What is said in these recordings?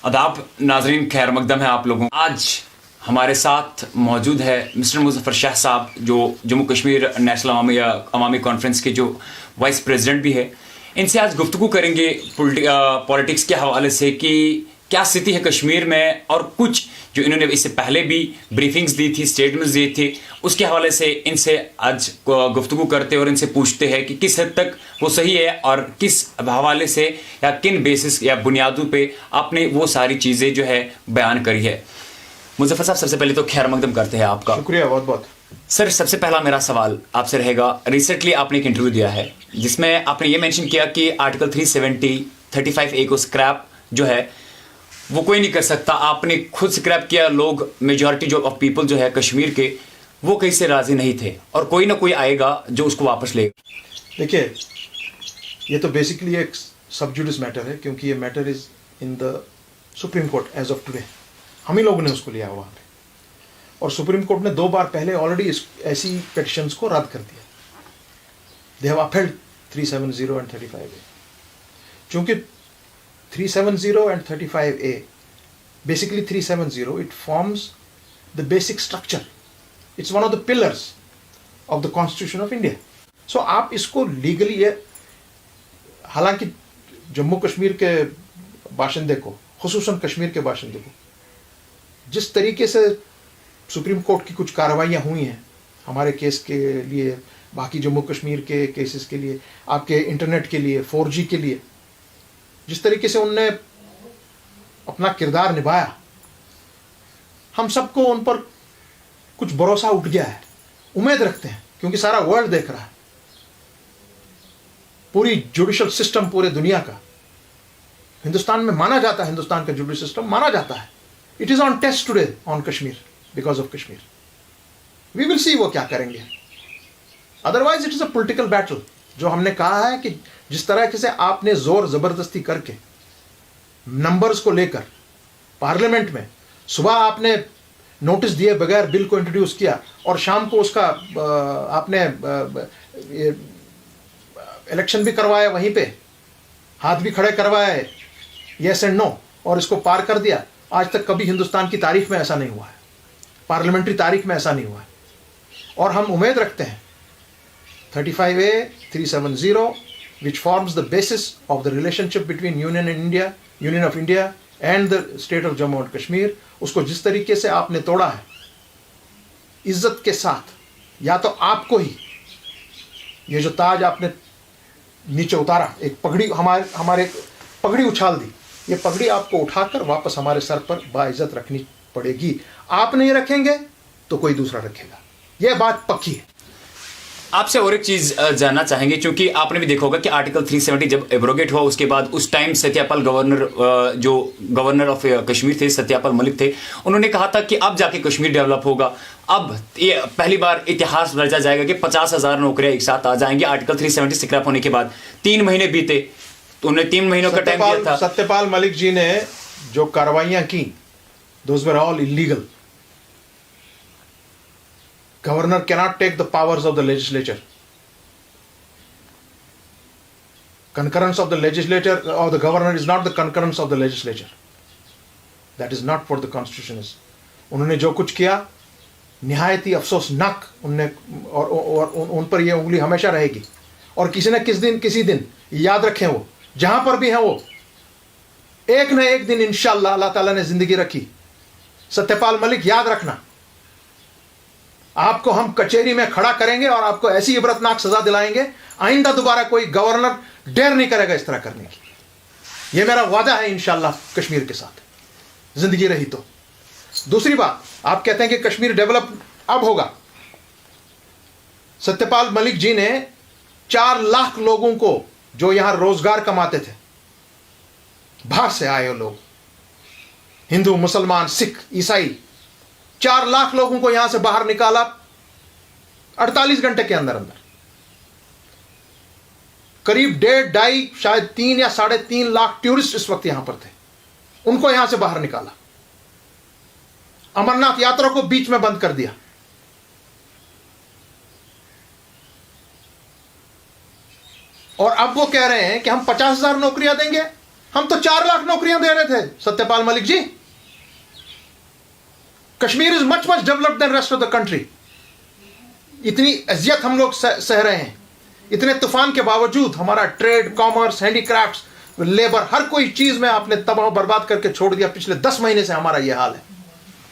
आदाब नाजरीन, खैर मकदम है आप लोगों। आज हमारे साथ मौजूद है मिस्टर मुजफ्फर शाह साहब, जो जम्मू कश्मीर नेशनल अवामी कॉन्फ्रेंस के जो वाइस प्रेसिडेंट भी है। इनसे आज गुफ्तगू करेंगे पॉलिटिक्स के हवाले से कि क्या स्थिति है कश्मीर में, और कुछ जो इन्होंने इससे पहले भी ब्रीफिंग्स दी थी, स्टेटमेंट्स दिए थे, उसके हवाले से इनसे आज गुफ्तगू करते और इनसे पूछते हैं कि किस हद तक वो सही है और किस हवाले से या किन बेसिस या बुनियादों पे आपने वो सारी चीज़ें जो है बयान करी है। मुजफ्फर साहब, सबसे पहले तो खैर मकदम करते हैं आपका। शुक्रिया, बहुत बहुत। सर, सबसे पहला मेरा सवाल आपसे रहेगा, रिसेंटली आपने एक इंटरव्यू दिया है जिसमें आपने ये मेंशन किया कि आर्टिकल 370 35A को स्क्रैप जो है वो कोई नहीं कर सकता। आपने खुद स्क्रैप किया, लोग मेजॉरिटी जो ऑफ पीपल जो है कश्मीर के वो कहीं से राजी नहीं थे, और कोई ना कोई आएगा जो उसको वापस लेगा। देखिए, ये तो बेसिकली एक सब जुडिस मैटर है, क्योंकि ये matter is in the Supreme Court as of today. हम ही लोगों ने उसको लिया वहाँ पे, और सुप्रीम कोर्ट ने 2 बार पहले ऑलरेडी ऐसी पिटिशंस को रद्द कर दिया। They have upheld 370 and 35A। चूंकि 370 and 35A, basically 370, it forms the basic structure. It's one of the pillars of the Constitution of India. So आप इसको लीगली, ये हालांकि जम्मू कश्मीर के बाशिंदे को, खुसूसन कश्मीर के बाशिंदे को, जिस तरीके से सुप्रीम कोर्ट की कुछ कार्रवाइयाँ हुई हैं हमारे केस के लिए, बाकी जम्मू कश्मीर के केसेस के लिए, आपके इंटरनेट के लिए, 4G के लिए, जिस तरीके से उनने अपना किरदार निभाया, हम सबको उन पर कुछ भरोसा उठ गया है। उम्मीद रखते हैं, क्योंकि सारा वर्ल्ड देख रहा है, पूरी जुडिशल सिस्टम पूरे दुनिया का, हिंदुस्तान में माना जाता है, हिंदुस्तान का जुडिशल सिस्टम माना जाता है। It is on test today on Kashmir, because of Kashmir. We will see वो क्या करेंगे। Otherwise it is a political battle. जो हमने कहा है कि जिस तरह से आपने जोर जबरदस्ती करके नंबर्स को लेकर पार्लियामेंट में सुबह आपने नोटिस दिए बगैर बिल को इंट्रोड्यूस किया, और शाम को उसका आपने इलेक्शन भी करवाया, वहीं पे हाथ भी खड़े करवाए, यस एंड नो, और इसको पार कर दिया। आज तक कभी हिंदुस्तान की तारीख में ऐसा नहीं हुआ है, पार्लियामेंट्री तारीख में ऐसा नहीं हुआ है। और हम उम्मीद रखते हैं 35A 370, which forms the basis of the relationship between Union of India and the state of Jammu and Kashmir, उसको जिस तरीके से आपने तोड़ा है इज्जत के साथ, या तो आपको ही ये जो ताज आपने नीचे उतारा, एक पगड़ी हमारे पगड़ी उछाल दी, ये पगड़ी आपको उठाकर वापस हमारे सर पर बाइज्जत रखनी पड़ेगी। आप नहीं रखेंगे तो कोई दूसरा रखेगा, यह बात पक्की है। आपसे और एक चीज जानना चाहेंगे, क्योंकि आपने भी देखा होगा कि आर्टिकल 370 जब एब्रोगेट हुआ, उसके बाद उस टाइम सत्यापाल जो गवर्नर ऑफ कश्मीर थे, सत्यापाल मलिक थे, उन्होंने कहा था कि अब जाके कश्मीर डेवलप होगा। अब ये पहली बार इतिहास रचा जाएगा कि 50,000 नौकरियां एक साथ आ जाएंगी आर्टिकल 370 स्क्रैप होने के बाद। 3 महीने बीते, तो उन्होंने 3 महीनों का टाइम दिया था। सत्यपाल मलिक जी ने जो कार्रवाइयां की, those were all illegal. Governor cannot take the powers of the legislature. Concurrence of the legislature or the governor is not the concurrence of the legislature. That is not what the constitution is. उन्होंने जो कुछ किया निहायत ही अफसोसनाक, उनने और उन पर ये उंगली हमेशा रहेगी। और किसी दिन याद रखें, वो जहां पर भी हैं, वो एक न एक दिन इंशाअल्लाह अल्लाह ताला ने जिंदगी रखी, सत्यपाल मलिक याद रखना, आपको हम कचहरी में खड़ा करेंगे और आपको ऐसी इबरतनाक सजा दिलाएंगे, आइंदा दोबारा कोई गवर्नर डेयर नहीं करेगा इस तरह करने की। यह मेरा वादा है इंशाअल्लाह कश्मीर के साथ, जिंदगी रही तो। दूसरी बात, आप कहते हैं कि कश्मीर डेवलप अब होगा। सत्यपाल मलिक जी ने 4 लाख लोगों को जो यहां रोजगार कमाते थे, बाहर से आए लोग, हिंदू, मुसलमान, सिख, ईसाई, 4 लाख लोगों को यहां से बाहर निकाला 48 घंटे के अंदर अंदर। करीब 1.5, 2.5, शायद 3 या 3.5 लाख टूरिस्ट इस वक्त यहां पर थे, उनको यहां से बाहर निकाला। अमरनाथ यात्रा को बीच में बंद कर दिया। और अब वो कह रहे हैं कि हम 50,000 नौकरियां देंगे। हम तो 4 लाख नौकरियां दे रहे थे Satyapal Malik ji. Kashmir is much much developed than rest of the country. इतनी अजियत हम लोग सह रहे हैं, इतने तूफान के बावजूद हमारा ट्रेड, कॉमर्स, हैंडीक्राफ्ट्स, लेबर, हर कोई चीज में आपने तबाह बर्बाद करके छोड़ दिया। पिछले 10 महीने से हमारा यह हाल है।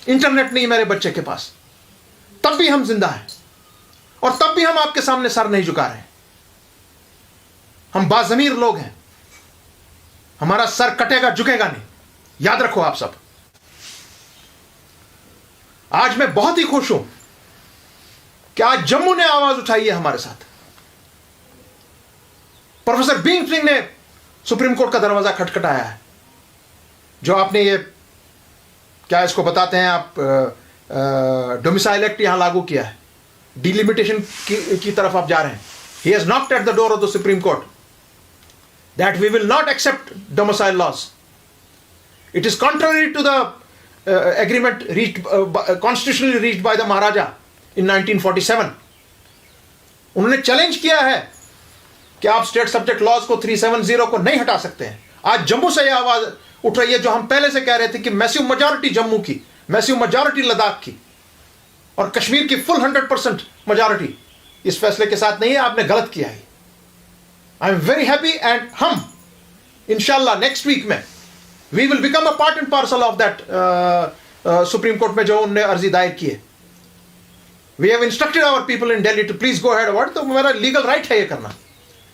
इंटरनेट नहीं मेरे बच्चे के पास, तब भी हम जिंदा हैं और तब भी हम आपके सामने सर नहीं झुका रहे हैं। हम बाज़मीर लोग हैं, हमारा सर कटेगा झुकेगा नहीं, याद रखो आप सब। आज मैं बहुत ही खुश हूं कि आज जम्मू ने आवाज उठाई है हमारे साथ। प्रोफेसर बीन सिंह ने सुप्रीम कोर्ट का दरवाजा खटखटाया है। जो आपने ये क्या इसको बताते हैं आप, डोमिसाइल एक्ट यहां लागू किया है, डिलिमिटेशन की तरफ आप जा रहे हैं। He has knocked at the door of the Supreme Court that we will not accept domicile laws. It is contrary to the agreement reached constitutionally reached by the Maharaja in 1947। उन्होंने challenge किया है कि आप state subject laws को 370 को नहीं हटा सकते हैं। आज जम्मू से यह आवाज उठ रही है जो हम पहले से कह रहे थे कि मैसिव मेजॉरिटी जम्मू की, मैसिव मेजॉरिटी लद्दाख की और कश्मीर की फुल 100% मेजॉरिटी इस फैसले के साथ नहीं है। आपने गलत किया है। I am very happy and हम इंशाल्लाह नेक्स्ट वीक में we will become a part and parcel of that supreme court में जो उन्होंने अर्जी दायर की है। we have instructed our people in Delhi to please go ahead about, तो मेरा लीगल राइट है ये करना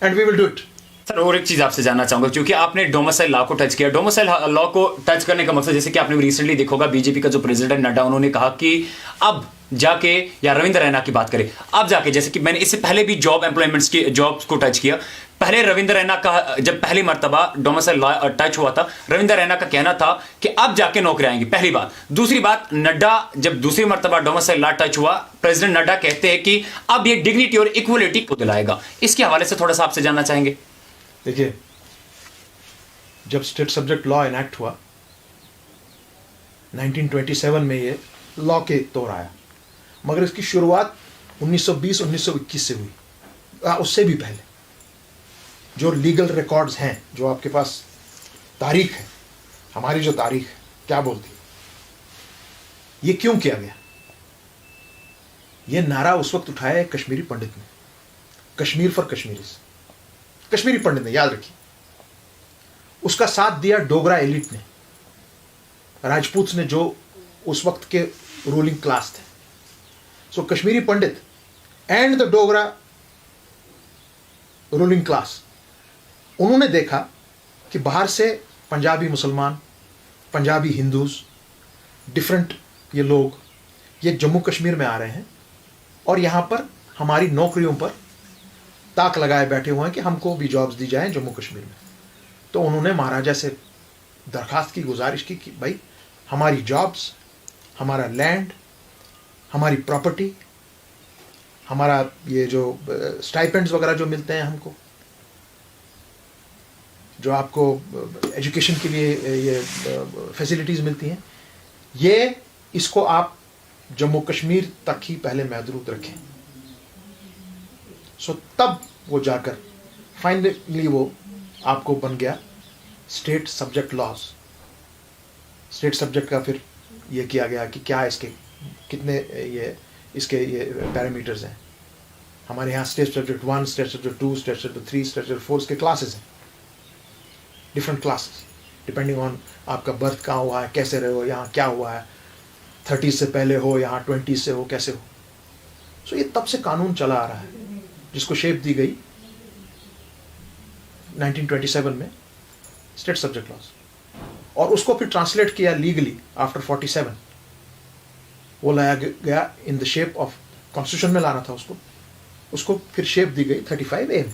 and we will do it। Sir और एक चीज आपसे जानना चाहूंगा, क्योंकि आपने डोमिसाइल लॉ को टच किया। डोमिसाइल लॉ को टच करने का मकसद, जैसे कि आपने रिसेंटली देखा होगा, बीजेपी का जो प्रेसिडेंट नड्डा, उन्होंने कहा कि अब जाके, या रविंद्र रैना की बात करें, अब जाके, जैसे कि मैंने इससे पहले भी जॉब एम्प्लॉयमेंट्स की जॉब्स को टच किया। पहले रविंद्र रैना का जब पहली मर्तबा डोमिसाइल लॉ टच हुआ था, रविंद्र रैना का कहना था कि अब जाके नौकरी आएंगी, पहली बात। दूसरी बात, नड्डा जब दूसरी मर्तबा डोमिसाइल लॉ टच हुआ, प्रेसिडेंट नड्डा कहते हैं कि अब ये डिग्निटी और इक्वलिटी को दिलाएगा। इसके हवाले से थोड़ा सा आपसे जानना चाहेंगे। देखिए, जब स्टेट सब्जेक्ट लॉ इनैक्ट हुआ 1927 में, ये लॉ के तौर आया, मगर इसकी शुरुआत 1920-1921 से हुई, उससे भी पहले। जो लीगल रिकॉर्ड्स हैं, जो आपके पास तारीख है, हमारी जो तारीख है क्या बोलती है, ये क्यों किया गया? ये नारा उस वक्त उठाया है कश्मीरी पंडित ने, कश्मीर फॉर कश्मीरीज, कश्मीरी पंडित ने, याद रखिए। उसका साथ दिया डोगरा एलिट ने, राजपूत ने, जो उस वक्त के रूलिंग क्लास थे। So Kashmiri Pandit and the Dogra ruling class, उन्होंने देखा कि बाहर से पंजाबी मुसलमान, पंजाबी हिंदूज, डिफरेंट ये लोग ये जम्मू कश्मीर में आ रहे हैं और यहाँ पर हमारी नौकरियों पर ताक लगाए बैठे हुए हैं कि हमको भी जॉब्स दी जाएं जम्मू कश्मीर में। तो उन्होंने महाराजा से दरखास्त की, गुजारिश की कि भाई हमारी जॉब्स, हमारा लैंड, हमारी प्रॉपर्टी, हमारा ये जो स्टाइपेंड्स वगैरह जो मिलते हैं हमको, जो आपको एजुकेशन के लिए ये फैसिलिटीज़ मिलती हैं, ये इसको आप जम्मू कश्मीर तक ही पहले महदूद रखें। सो तब वो जाकर फाइनली वो आपको बन गया state subject laws. State subject का फिर ये किया गया कि क्या इसके कितने ये इसके ये पैरामीटर्स हैं। हमारे यहाँ state subject 1, state subject 2, state subject 3, state subject 4 के क्लासेस हैं, डिफरेंट क्लासेस डिपेंडिंग ऑन आपका बर्थ कहाँ हुआ है, कैसे रहे हो, यहाँ क्या हुआ है, 30 से पहले हो, यहाँ 20 से हो, कैसे हो। सो ये तब से कानून चला आ रहा है, जिसको शेप दी गई 1927 में स्टेट सब्जेक्ट लॉज, और उसको फिर ट्रांसलेट किया लीगली आफ्टर 47। वो लाया गया in the shape of constitution में लाना था उसको फिर शेप दी गई 35A में।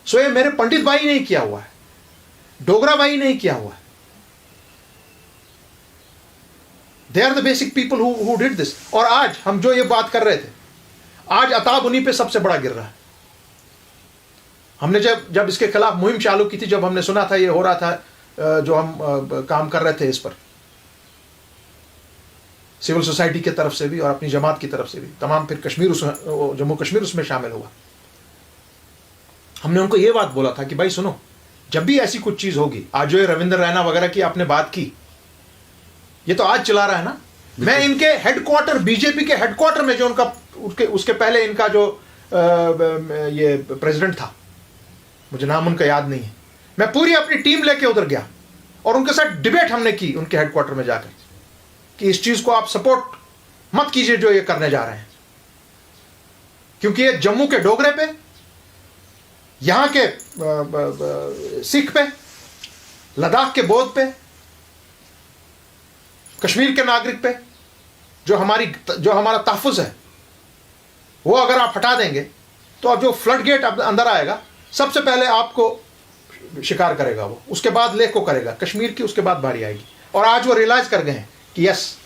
सो ये मेरे पंडित भाई नहीं किया हुआ है, डोगरा भाई नहीं किया हुआ है। They are the basic people who did this. और आज हम जो ये बात कर रहे थे, आज अताब उन्हीं पे सबसे बड़ा गिर रहा है। हमने जब इसके खिलाफ मुहिम चालू की थी, जब हमने सुना था ये हो रहा था, जो हम काम कर रहे थे इस पर, सिविल सोसाइटी की तरफ से भी और अपनी जमात की तरफ से भी, तमाम फिर जम्मू कश्मीर उसमें शामिल हुआ। हमने उनको ये बात बोला था कि भाई सुनो, जब भी ऐसी कुछ चीज होगी, आज जो ये रविंद्र रैना वगैरह की आपने बात की, ये तो आज चला रहा है ना। मैं इनके हेडक्वार्टर, बीजेपी के हेडक्वार्टर में जो उनका उसके पहले इनका जो ये प्रेसिडेंट था, मुझे नाम उनका याद नहीं है, मैं पूरी अपनी टीम लेके उधर गया और उनके साथ डिबेट हमने की उनके हेडक्वार्टर में जाकर कि इस चीज को आप सपोर्ट मत कीजिए जो ये करने जा रहे हैं, क्योंकि ये जम्मू के डोगरे पे, यहां के सिख पे, लद्दाख के बौद्ध पे, कश्मीर के नागरिक पे जो हमारा तहफ़्फ़ुज़ है, वो अगर आप हटा देंगे तो अब जो फ्लड गेट अंदर आएगा, सबसे पहले आपको शिकार करेगा वो, उसके बाद लेह को करेगा, कश्मीर की उसके बाद बारी आएगी। और आज वो रियलाइज कर गए हैं कि yes,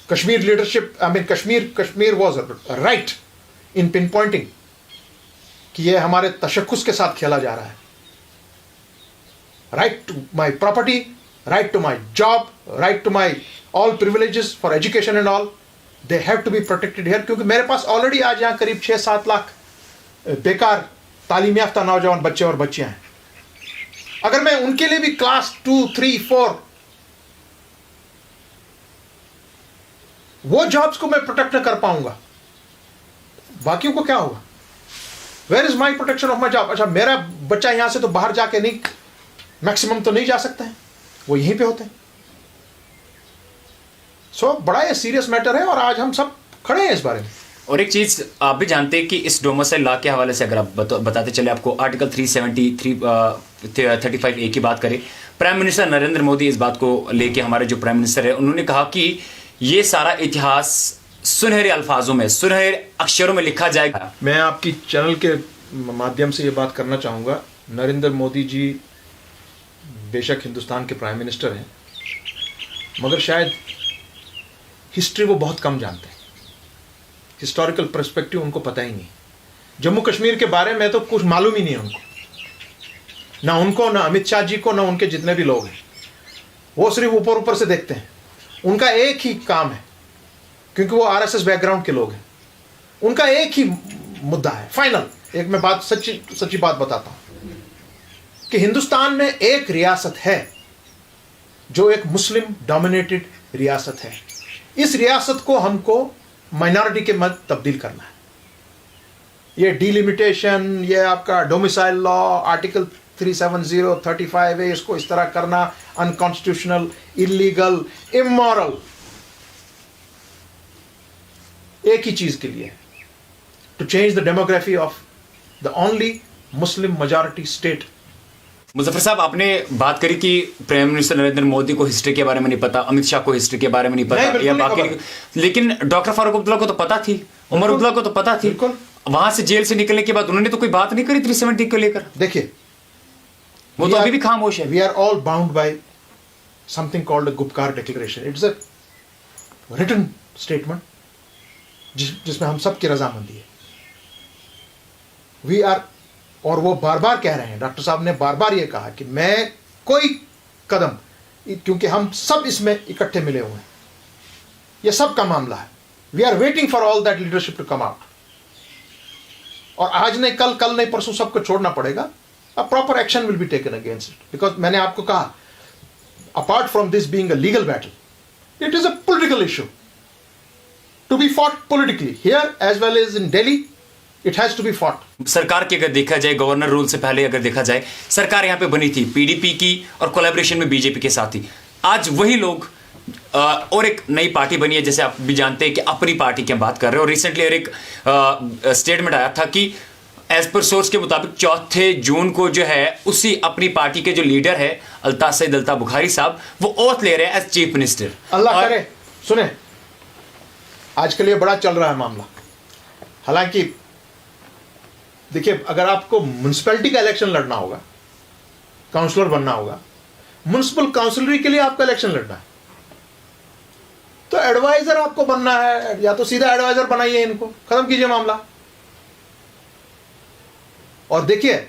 Kashmir leadership, Kashmir was right in pinpointing कि ये हमारे तशख्खुस के साथ खेला जा रहा है। Right to my property, right to my job, right to my all privileges for education and all, they have to be protected here. क्योंकि मेरे पास ऑलरेडी आज यहाँ करीब 6-7 लाख बेकार तालीम याफ्ता नौजवान बच्चे और बच्चियां हैं। अगर मैं उनके लिए भी क्लास 2, 3, 4 वो जॉब्स को मैं प्रोटेक्ट न कर पाऊंगा, बाकियों को क्या होगा? Where is my protection of my job? अच्छा, मेरा बच्चा यहां से तो बाहर जाके नहीं, मैक्सिमम तो नहीं जा सकते हैं, वो यहीं पे होते हैं। सो बड़ा ये सीरियस मैटर है और आज हम सब खड़े हैं इस बारे में। और एक चीज आप भी जानते हैं कि इस डोमिसाइल लॉ के हवाले से अगर आप बताते चले आपको, आर्टिकल 373-35A की बात करें, प्राइम मिनिस्टर नरेंद्र मोदी इस बात को लेके, हमारे जो प्राइम मिनिस्टर है, उन्होंने कहा कि ये सारा इतिहास सुनहरे अल्फाजों में, सुनहरे अक्षरों में लिखा जाएगा। मैं आपकी चैनल के माध्यम से ये बात करना चाहूँगा, नरेंद्र मोदी जी बेशक हिंदुस्तान के प्राइम मिनिस्टर हैं, मगर शायद हिस्ट्री वो बहुत कम जानते हैं, हिस्टोरिकल पर्सपेक्टिव उनको पता ही नहीं। जम्मू कश्मीर के बारे में तो कुछ मालूम ही नहीं है उनको, ना अमित शाह जी को, ना उनके जितने भी लोग हैं, वो सिर्फ ऊपर ऊपर से देखते हैं। उनका एक ही काम है, क्योंकि वो आरएसएस बैकग्राउंड के लोग हैं, उनका एक ही मुद्दा है फाइनल। एक मैं बात सच्ची बात बताता हूं कि हिंदुस्तान में एक रियासत है जो एक मुस्लिम डोमिनेटेड रियासत है। इस रियासत को हमको माइनॉरिटी के मध्य तब्दील करना है। ये डिलिमिटेशन, ये आपका डोमिसाइल लॉ, आर्टिकल 370, 35A, इसको इस तरह करना अनकॉन्स्टिट्यूशनल, इलीगल, इमोरल, एक ही चीज के लिए, to change the demography of the only Muslim majority state. Muzaffar साहब, आपने बात करी कि प्राइम मिनिस्टर नरेंद्र मोदी को हिस्ट्री के बारे में नहीं पता, अमित शाह को हिस्ट्री के बारे में नहीं पता, या बाकी, लेकिन डॉक्टर फारूक अब्दुल्ला को तो पता थी, उमर अब्दुल्ला को तो पता थी। वहां से जेल से निकलने के बाद उन्होंने तो कोई बात नहीं करी 370 को लेकर। देखिए, वो तो अभी भी खामोश है। We are all bound by something called Gupkar Declaration. It's a written statement जिसमें हम सब की रजामंदी है। वी आर, और वो बार बार कह रहे हैं, डॉक्टर साहब ने बार बार ये कहा कि मैं कोई कदम, क्योंकि हम सब इसमें इकट्ठे मिले हुए हैं, ये सब का मामला है। We are waiting for all that leadership to come out. और आज नहीं, कल नहीं, परसों सबको छोड़ना पड़ेगा। A proper action will be taken against it, because मैंने आपको कहा, apart from this being a legal battle, it is a political issue to be fought politically here as well as in Delhi. It has to be fought. सरकार की अगर देखा जाए, governor rule से पहले अगर देखा जाए, सरकार यहां पे बनी थी पीडीपी की और कोलैबोरेशन में बीजेपी के साथ थी। आज वही लोग और एक नई पार्टी बनी है, जैसे आप भी जानते हैं कि अपनी पार्टी की हम बात कर रहे हैं। और रिसेंटली और एक स्टेटमेंट आया था कि एज पर सोर्स के मुताबिक 4 जून को जो है, उसी अपनी पार्टी के जो लीडर है अल्ताफ सईद अल्ताफ बुखारी साहब, वो ओथ ले रहे हैं एज चीफ मिनिस्टर। अल्लाह करे। सुने, आजकल ये बड़ा चल रहा है मामला। हालांकि देखिए, अगर आपको म्युनिसिपैलिटी का इलेक्शन लड़ना होगा, काउंसलर बनना होगा, म्युनिसिपल काउंसिलरी के लिए आपका इलेक्शन लड़ना है, तो एडवाइजर आपको बनना है, या तो सीधा एडवाइजर बनाइए, इनको खत्म कीजिए मामला। और देखिए,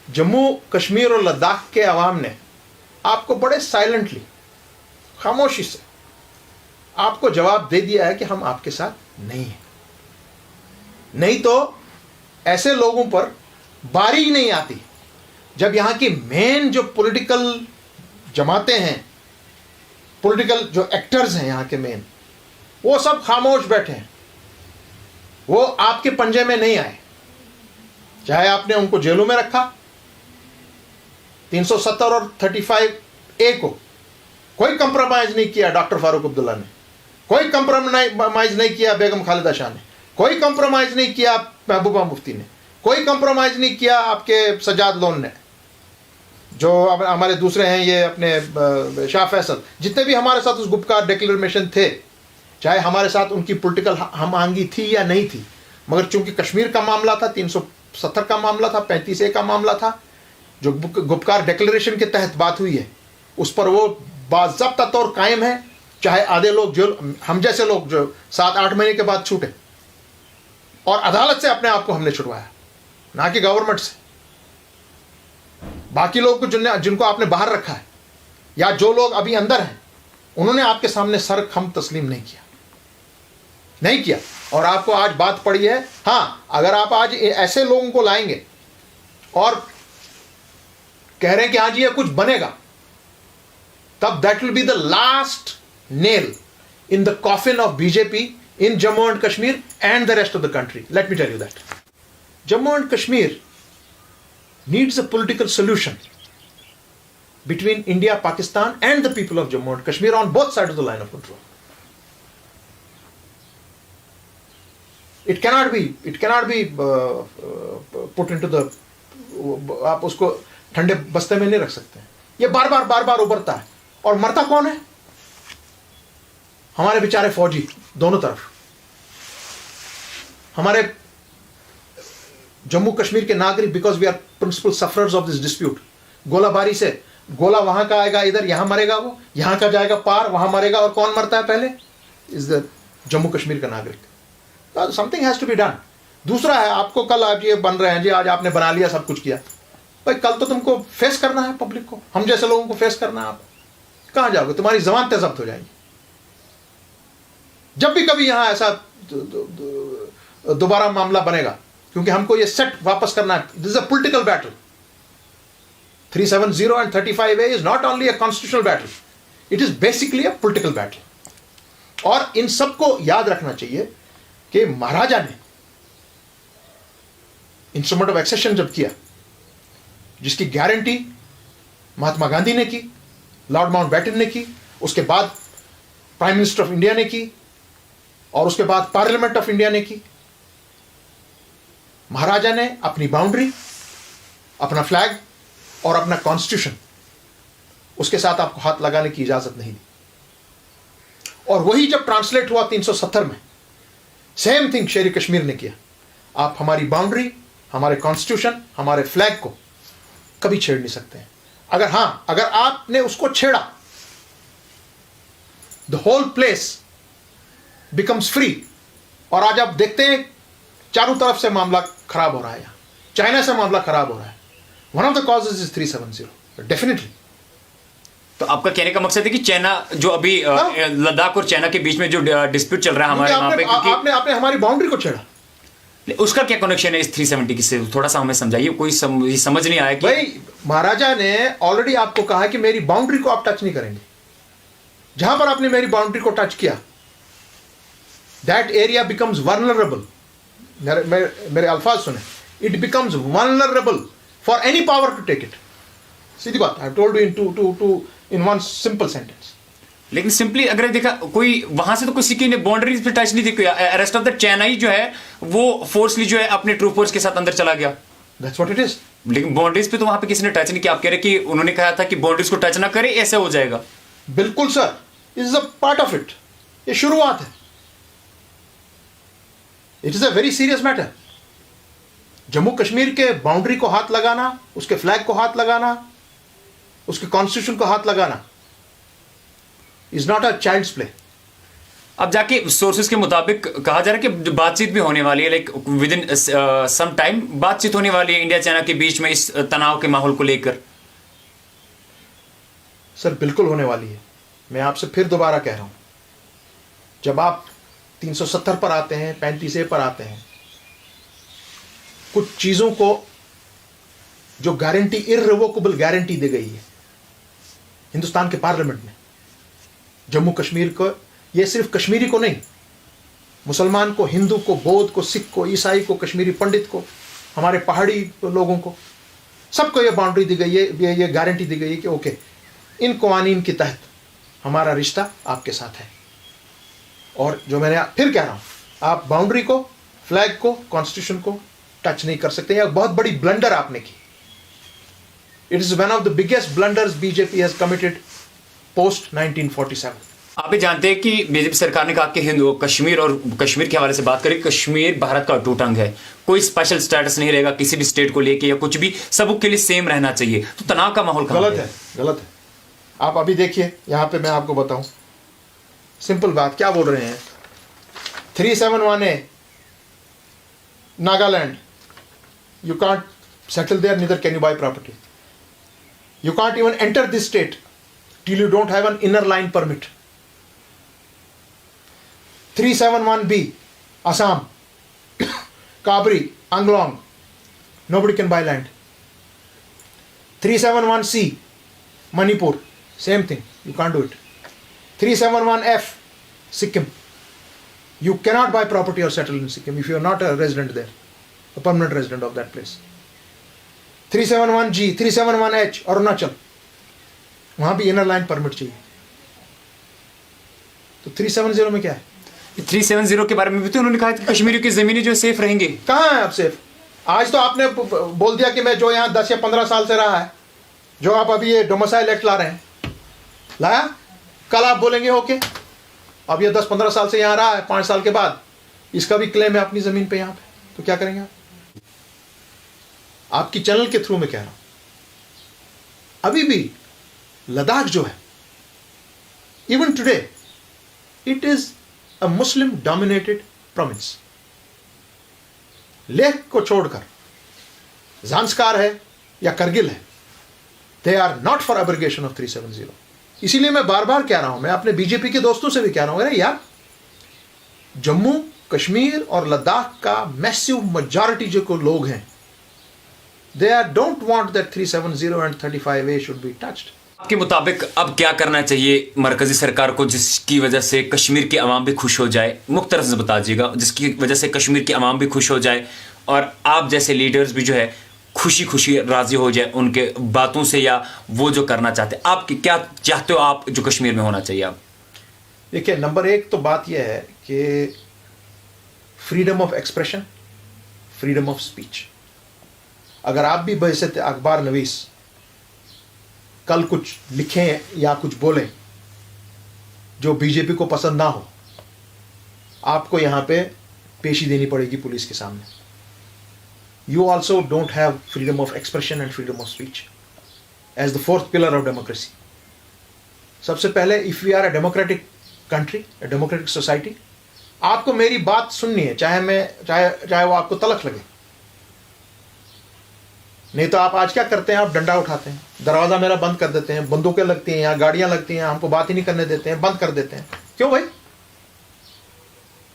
जम्मू कश्मीर और लद्दाख के अवाम ने आपको बड़े साइलेंटली, खामोशी से आपको जवाब दे दिया है कि हम आपके साथ नहीं हैं। नहीं तो ऐसे लोगों पर बारी ही नहीं आती जब यहाँ की मेन जो पॉलिटिकल जमातें हैं, पॉलिटिकल जो एक्टर्स हैं यहाँ के मेन, वो सब खामोश बैठे हैं, वो आपके पंजे में नहीं आए। चाहे आपने उनको जेलों में रखा, 370 और 35A को कोई कंप्रोमाइज नहीं किया डॉक्टर फारूक अब्दुल्ला ने, कोई कंप्रोमाइज नहीं किया बेगम खालिदा शाह ने, कोई कंप्रोमाइज नहीं किया महबूबा मुफ्ती ने, कोई कंप्रोमाइज नहीं किया आपके सज्जाद लोन ने, जो हमारे दूसरे हैं ये अपने शाह फैसल, जितने भी हमारे साथ उस गुपकार डिक्लेरेशन थे, चाहे हमारे साथ उनकी पॉलिटिकल हम आंगी थी या नहीं थी, मगर चूंकि कश्मीर का मामला था, 370 का मामला था, 35A का मामला था, जो गुपकार डिक्लेरेशन के तहत बात हुई है, उस पर वो बाज़ाब्ता तौर कायम है। चाहे आधे लोग जो हम जैसे लोग जो 7-8 महीने के बाद छूटे, और अदालत से अपने आप को हमने छुड़वाया, ना कि गवर्नमेंट से। बाकी लोग को जिनको आपने बाहर रखा है, या जो लोग अभी अंदर हैं, उन्होंने आपके सामने सर खम तस्लीम नहीं किया। और आपको आज बात पड़ी है। हाँ, अगर आप आज ऐसे लोगों को लाएंगे और कह रहे हैं कि हाँ जी ये कुछ बनेगा, तब that will be the last nail in the coffin of BJP in Jammu and Kashmir and the rest of the country. Let me tell you that. Jammu and Kashmir needs a political solution between India, Pakistan and the people of Jammu and Kashmir on both sides of the line of control. It cannot be put into the, आप उसको ठंडे बस्ते में नहीं रख सकते हैं। ये बार बार उभरता है, और मरता कौन है? हमारे बेचारे फौजी दोनों तरफ। हमारे जम्मू कश्मीर के नागरिक, because we are principal sufferers of this dispute, गोलाबारी से, गोला वहां का आएगा इधर, यहां मरेगा वो, यहां का जाएगा पार, वहां मरेगा, और कौन मरता है पहले? इज द जम्मू कश्मीर का नागरिक। Something has to be done. दूसरा है, आपको कल आप ये बन रहे हैं जी, आज आपने बना लिया, सब कुछ किया, भाई कल तो तुमको फेस करना है पब्लिक को, हम जैसे लोगों को फेस करना है। आप कहां जाओगे? तुम्हारी जमानतें जब्त हो जाएंगी। जब भी कभी यहां ऐसा दोबारा मामला बनेगा, क्योंकि हमको ये सेट वापस करना है। This is a political battle. 370 and 35A is not only a constitutional battle, it is basically a political battle. और इन सबको याद रखना चाहिए कि महाराजा ने इंस्ट्रूमेंट ऑफ एक्सेशन जब किया, जिसकी गारंटी महात्मा गांधी ने की, लॉर्ड माउंटबेटन ने की, उसके बाद प्राइम मिनिस्टर ऑफ इंडिया ने की, और उसके बाद पार्लियामेंट ऑफ इंडिया ने की। महाराजा ने अपनी बाउंड्री, अपना फ्लैग और अपना कॉन्स्टिट्यूशन, उसके साथ आपको हाथ लगाने की इजाजत नहीं दी। और वही जब ट्रांसलेट हुआ 370 में, सेम थिंग शेर कश्मीर ने किया। आप हमारी बाउंड्री, हमारे कॉन्स्टिट्यूशन, हमारे फ्लैग को कभी छेड़ नहीं सकते हैं। अगर आपने उसको छेड़ा, the whole place becomes free. और आज आप देखते हैं चारों तरफ से मामला खराब हो रहा है। यहां चाइना से मामला खराब हो रहा है। One of the causes is 370 definitely. तो आपका कहने का मकसद है कि चाइना जो अभी लद्दाख और चाइना के बीच में जो डिस्प्यूट चल रहा है हमारे वहां पे, क्योंकि आपने हमारी बाउंड्री को छेड़ा, उसका क्या कनेक्शन है इस 370 की से? थोड़ा सा हमें समझाइए, कोई समझ नहीं आया कि भाई महाराजा ने ऑलरेडी आपको कहा कि मेरी बाउंड्री को आप टच नहीं करेंगे। जहां पर आपने मेरी बाउंड्री को टच किया, दैट एरिया बिकम्स वल्नरेबल। मेरे अल्फाज सुने, it becomes vulnerable for any power to take it. सीधी बात, I told you in one simple sentence. लेकिन सिंपली अगर देखा, कोई वहां से तो किसी की बाउंड्रीज पे टच नहीं थी। रेस्ट ऑफ द चाइनाई जो है वो फोर्सली जो है अपने ट्रूप फोर्स के साथ अंदर चला गया। That's what it is. लेकिन बाउंड्रीज पे तो वहां पे किसी ने टच नहीं किया। आप कह रहे कि उन्होंने कहा था कि बाउंड्रीज को टच ना करे, ऐसे हो जाएगा। बिल्कुल sir, is a part of it. ये शुरुआत है। It is a very serious matter. Jammu Kashmir के बाउंड्री को हाथ लगाना, उसके फ्लैग को हाथ लगाना, उसके कॉन्स्टिट्यूशन को हाथ लगाना is not a child's play. अब जाके सोर्सेज के मुताबिक कहा जा रहा है कि बातचीत भी होने वाली है, like within some time बातचीत होने वाली है इंडिया चाइना के बीच में इस तनाव के माहौल को लेकर। सर बिल्कुल होने वाली है। मैं आपसे फिर दोबारा कह रहा हूं, जब आप 370 पर आते हैं, 35A पर आते हैं, कुछ चीजों को जो गारंटी, इररिवोकेबल गारंटी दी गई है हिंदुस्तान के पार्लियामेंट में जम्मू कश्मीर को, ये सिर्फ कश्मीरी को नहीं, मुसलमान को, हिंदू को, बौद्ध को, सिख को, ईसाई को, कश्मीरी पंडित को, हमारे पहाड़ी लोगों को, सबको ये बाउंड्री दी गई है, ये गारंटी दी गई है कि ओके, इन कवानीन के तहत हमारा रिश्ता आपके साथ है। और जो मैंने फिर कह रहा हूं, आप बाउंड्री को, फ्लैग को, कॉन्स्टिट्यूशन को टच नहीं कर सकते। यह बहुत बड़ी ब्लंडर आपने की। It is one of the biggest blunders BJP has committed post 1947। आप भी जानते हैं कि बीजेपी सरकार ने कहा कि हिंदू कश्मीर और कश्मीर के हवाले से बात करें, कश्मीर भारत का अटूट अंग है, कोई स्पेशल स्टेटस नहीं रहेगा किसी भी स्टेट को लेके या कुछ भी, सबके लिए सेम रहना चाहिए। तो तनाव का माहौल गलत है, गलत है। आप अभी देखिए, यहां पे मैं आपको बताऊं, सिंपल बात क्या बोल रहे हैं। 371A Nagaland, you can't settle there, neither can you buy property. You can't even enter this state till you don't have an inner line permit. 371B Assam, Kabri, Anglong, nobody can buy land. 371C Manipur, same thing, you can't do it. 371F Sikkim, you cannot buy property or settle in Sikkim if you are not a resident there, a permanent resident of that place. 371G, 371H Arunachal, वहां भी inner line permit चाहिए। तो 370 में क्या है? 370 के बारे में भी तो उन्होंने कहा कि कश्मीरियों की जमीनें जो सेफ रहेंगे। कहाँ है अब सेफ? आज तो आपने बोल दिया कि मैं जो यहाँ 10 या 15 साल से रहा है, जो आप अभी ये डोमिसाइल एक्ट ला रहे हैं, लाया, कल आप बोलेंगे ओके, अब ये 10-15 साल से यहाँ रहा है, 5 साल के बाद इसका भी क्लेम है अपनी जमीन पे यहाँ पे, तो क्या करेंगे आप? आपकी चैनल के थ्रू में कह रहा हूं, अभी भी लद्दाख जो है, even today it is a Muslim dominated province. Leh को छोड़कर ज़ांस्कार है या करगिल है, they are not for abrogation of 370। इसीलिए मैं बार बार कह रहा हूं, मैं अपने बीजेपी के दोस्तों से भी कह रहा हूं, अरे यार, जम्मू कश्मीर और लद्दाख का मैसिव मेजॉरिटी जो को लोग हैं, they don't want that 370 and 35A should be touched. आपके मुताबिक अब क्या करना चाहिए मरकजी सरकार को, जिसकी वजह से कश्मीर की आवाम भी खुश हो जाए? मुख्तसर से बता दीजिएगा, जिसकी वजह से कश्मीर की आवाम भी खुश हो जाए और आप जैसे लीडर्स भी जो है खुशी खुशी राजी हो जाए उनके बातों से, या वो जो करना चाहते हैं। आप क्या चाहते हो आप जो कश्मीर में होना चाहिए? आप देखिए, नंबर 1 तो बात यह है कि freedom of expression, freedom of speech. अगर आप भी बहैसियत अखबार नवीस कल कुछ लिखें या कुछ बोलें जो बीजेपी को पसंद ना हो, आपको यहां पे पेशी देनी पड़ेगी पुलिस के सामने। You also don't have freedom of expression and freedom of speech as the 4th pillar of democracy. सबसे पहले, if we are a democratic country, a democratic society, आपको मेरी बात सुननी है, चाहे वो आपको तलख लगे। नहीं तो आप आज क्या करते हैं, आप डंडा उठाते हैं, दरवाजा मेरा बंद कर देते हैं, बंदूकें लगती हैं या गाड़ियां लगती हैं, हमको बात ही नहीं करने देते हैं, बंद कर देते हैं। क्यों भाई?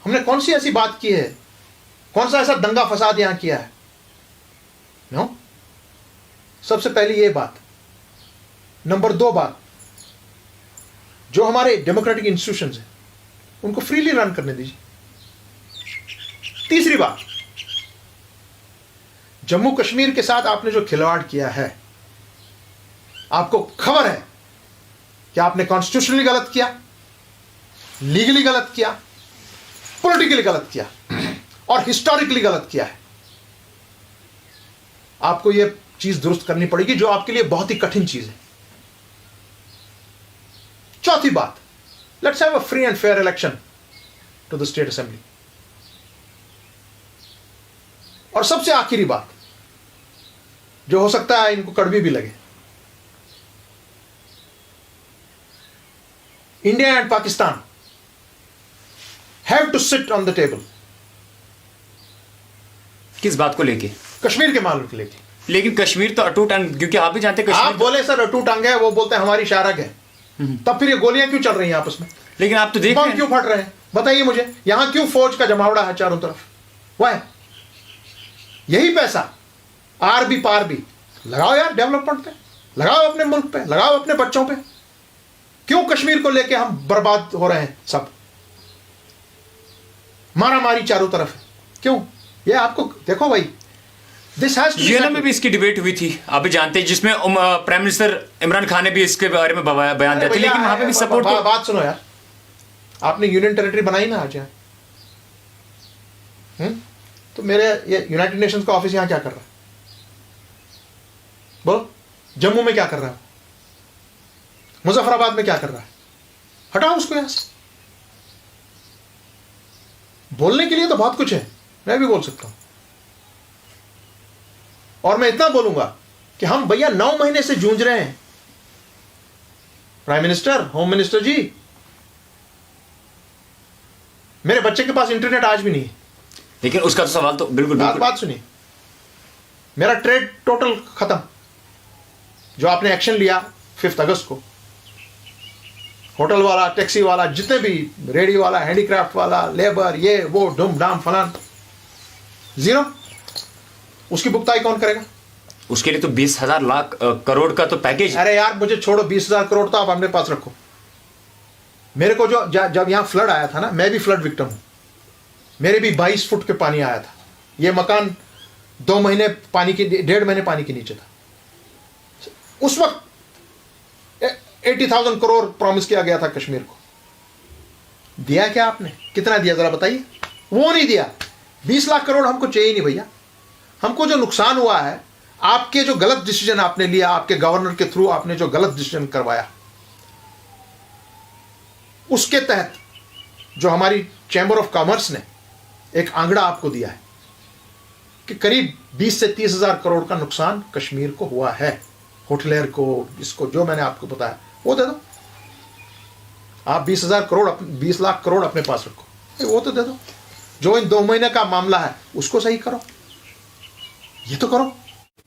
हमने कौन सी ऐसी बात की है, कौन सा ऐसा दंगा फसाद यहां किया है? नो, सबसे पहली ये बात। नंबर 2 बात, जो हमारे डेमोक्रेटिक इंस्टीट्यूशंस हैं उनको फ्रीली रन करने दीजिए। तीसरी बात, जम्मू कश्मीर के साथ आपने जो खिलवाड़ किया है, आपको खबर है कि आपने कॉन्स्टिट्यूशनली गलत किया, लीगली गलत किया, पॉलिटिकली गलत किया और हिस्टोरिकली गलत किया है। आपको यह चीज दुरुस्त करनी पड़ेगी, जो आपके लिए बहुत ही कठिन चीज है। चौथी बात, let's have a free and fair election to the state assembly. और सबसे आखिरी बात, जो हो सकता है इनको कड़वी भी लगे, India and Pakistan have to sit on the table. किस बात को लेके? कश्मीर के मामले को लेके। लेकिन कश्मीर तो अटूट अंग, क्योंकि आप भी जानते हैं आप बोले सर अटूट अंग है, वो बोलते हैं हमारी शारक है, तब फिर ये गोलियां क्यों चल रही हैं आपस में? लेकिन आप तो देख बम क्यों फट रहे हैं? बताइए मुझे, यहां क्यों फौज का जमावड़ा है चारों तरफ? वह यही पैसा आर भी पार भी लगाओ यार डेवलपमेंट पे, लगाओ अपने मुल्क पे, लगाओ अपने बच्चों पे। क्यों कश्मीर को लेके हम बर्बाद हो रहे हैं? सब मारा मारी चारों तरफ है, क्यों? ये आपको देखो भाई, दिस हैज यूएन में भी इसकी डिबेट हुई थी, आप भी जानते हैं, जिसमें प्राइम मिनिस्टर इमरान खान ने भी इसके बारे में बयान दिया था, लेकिन वहां पे भी सपोर्ट बात सुनो यार, आपने यूनियन टेरिटरी बनाई ना आज यहाँ, तो मेरे ये यूनाइटेड नेशंस का ऑफिस यहाँ क्या कर रहा है? बोलो, जम्मू में क्या कर रहा है, मुजफ्फराबाद में क्या कर रहा है? हटाओ उसको यहां से। बोलने के लिए तो बहुत कुछ है, मैं भी बोल सकता हूं, और मैं इतना बोलूंगा कि हम भैया 9 महीने से जूझ रहे हैं। प्राइम मिनिस्टर, होम मिनिस्टर जी, मेरे बच्चे के पास इंटरनेट आज भी नहीं है, लेकिन उसका तो सवाल तो बिल्कुल बात सुनिए, मेरा ट्रेड टोटल खत्म, जो आपने एक्शन लिया 5 अगस्त को, होटल वाला, टैक्सी वाला, जितने भी, रेडी वाला, हैंडीक्राफ्ट वाला, लेबर, ये वो डुम डाम फलान, जीरो। उसकी भुगताई कौन करेगा? उसके लिए तो 20,000 लाख करोड़ का तो पैकेज। अरे यार मुझे छोड़ो, 20,000 करोड़ तो आप अपने पास रखो। मेरे को जो जब यहां फ्लड आया था ना, मैं भी फ्लड विक्टिम हूं, मेरे भी 22 फुट के पानी आया था। ये मकान 2 महीने पानी के, 1.5 महीने पानी के नीचे था। उस वक्त 80,000 करोड़ प्रॉमिस किया गया था कश्मीर को, दिया क्या आपने? कितना दिया जरा बताइए? वो नहीं दिया। 20 लाख करोड़ हमको चाहिए नहीं भैया। हमको जो नुकसान हुआ है, आपके जो गलत डिसीजन आपने लिया, आपके गवर्नर के थ्रू आपने जो गलत डिसीजन करवाया, उसके तहत जो हमारी चैंबर ऑफ कॉमर्स ने एक आंकड़ा आपको दिया है कि करीब 20 से 30,000 करोड़ का नुकसान कश्मीर को हुआ है। होटलियर को, इसको, जो मैंने आपको बताया वो दे दो। आप 20 लाख करोड़ अपने पास रखो, वो तो दे दो। जो इन 2 महीने का मामला है उसको सही करो, ये तो करो।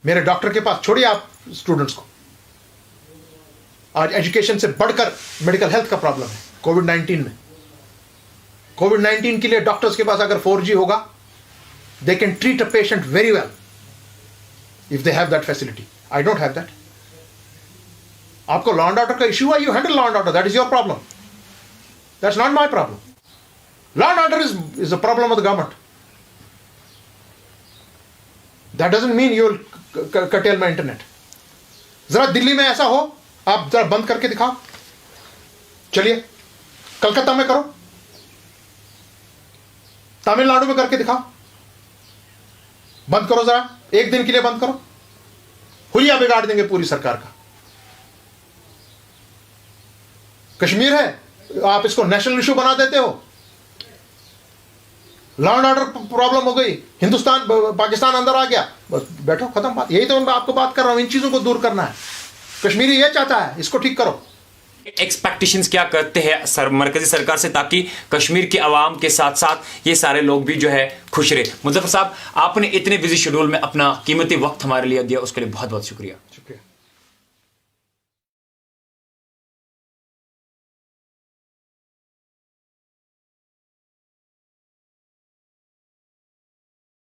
मेरे डॉक्टर के पास, छोड़िए आप स्टूडेंट्स को, आज एजुकेशन से बढ़कर मेडिकल हेल्थ का प्रॉब्लम है। कोविड-19 में, कोविड-19 के लिए डॉक्टर्स के पास अगर 4G होगा, they can treat a patient very well if they have that facility. I don't have that. आपको लॉ एंड ऑर्डर का इश्यू है, you handle law and order, that is your problem, that's not my problem. Law and order is the problem of the government. That doesn't mean you will curtail my internet. जरा दिल्ली में ऐसा हो, आप जरा बंद करके दिखाओ। चलिए कलकत्ता में करो, तमिलनाडु में करके दिखाओ, बंद करो, जरा एक दिन के लिए बंद करो, हुलिया बिगाड़ देंगे पूरी सरकार का। कश्मीर है, आप इसको नेशनल इशू बना देते हो, लॉ एंड ऑर्डर प्रॉब्लम हो गई, हिंदुस्तान पाकिस्तान अंदर आ गया, बस बैठो, खत्म बात। यही तो मैं आपको बात कर रहा हूं, इन चीजों को दूर करना है। कश्मीरी ये चाहता है, इसको ठीक करो। एक्सपेक्टेशंस क्या करते हैं मरकजी सरकार से, ताकि कश्मीर के आवाम के साथ साथ ये सारे लोग भी जो है खुश रहे? मुजफ्फर साहब, आपने इतने बिजी शेड्यूल में अपना कीमती वक्त हमारे लिए दिया, उसके लिए बहुत बहुत शुक्रिया।